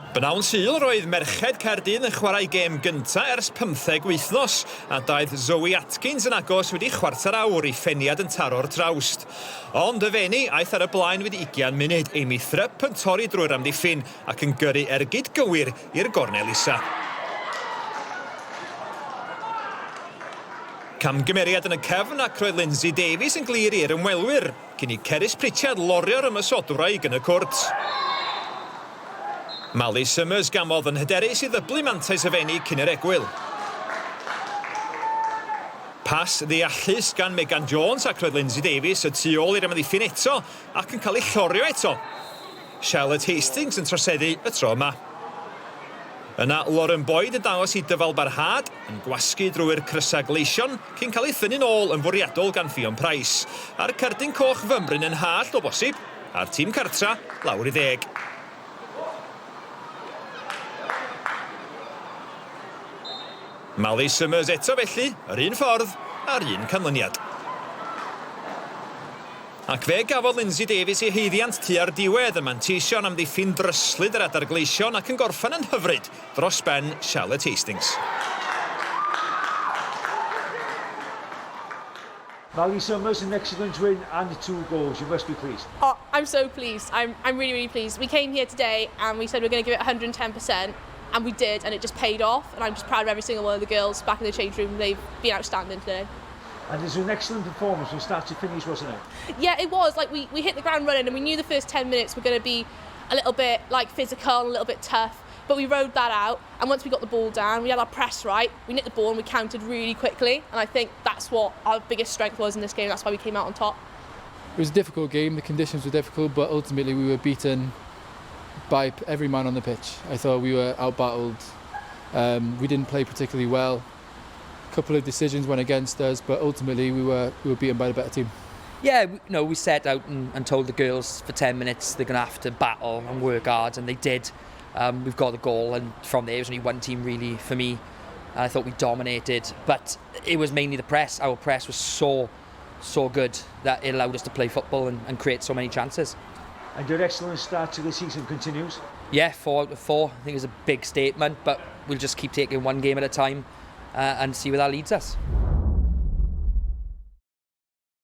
Bynawn Sul roedd merched Caerdydd yn chwarae gêm gynta ers 15 wythnos a daeth Zoe Atkins yn agos wedi chwarter awr I Fenniad yn taro'r trawst. Ond y Fenni aeth ar y blaen wedi 20 munud. Amy Thrupp yn torri drwy'r amddiffyn ac yn gyrru ergyd gywir i'r gornel isa. Camgymeriad yn y cefn ac roedd Lindsay Davies yn glir i'r ymwelwyr, cyn I Cerys Pritchard lorio'r ymysodwraig yn y cwrt. Mali Summers gamodd yn hyderus I ddyblu mantais y Fenni cyn yr egwyl. Pas ddeallus gan Megan Jones ac roedd Lindsay Davies y tu ôl i'r amddiffyn eto ac yn cael ei llorio eto. Charlotte Hastings yn troseddu y tro yma. Yna Lauren Boyd yn dangos I dyfal barhad, yn gwasgu drwy'r crysau gleision, cyn cael ei thynnu'n ôl yn fwriadol gan Ffion Price. A'r cerdyn coch fymryn yn hallt o bosib, a'r tîm cartra lawr I 10. Mali Summers eto felly, yr un ffordd a'r un canlyniad. Ac fe gafodd Lindsay Davies ei heiddiant tua'r diwedd yn manteision am ddiffyn dryslyd yr adar gleision ac yn gorffen yn hyfryd dros ben Charlotte Hastings. Mali Summers, an excellent win and 2 goals. You must be pleased. Oh, I'm so pleased. I'm really, really pleased. We came here today and we said we're going to give it 110%. And we did, and it just paid off. And I'm just proud of every single one of the girls back in the change room. They've been outstanding today. And it was an excellent performance from start to finish, wasn't it? Yeah, it was. Like we hit the ground running, and we knew the first 10 minutes were going to be a little bit like physical and a little bit tough. But we rode that out, and once we got the ball down, we had our press right. We nicked the ball and we countered really quickly. And I think that's what our biggest strength was in this game. That's why we came out on top. It was a difficult game. The conditions were difficult, but ultimately we were beaten by every man on the pitch. I thought we were out-battled. We didn't play particularly well. A couple of decisions went against us, but ultimately we were beaten by the better team. Yeah, we set out and told the girls for 10 minutes they're going to have to battle and work hard, and they did. We've got the goal, and from there, it was only one team really for me. I thought we dominated, but it was mainly the press. Our press was so good that it allowed us to play football and create so many chances. And your excellent start to the season continues? Yeah, 4 out of 4. I think it's a big statement, but we'll just keep taking one game at a time and see where that leads us.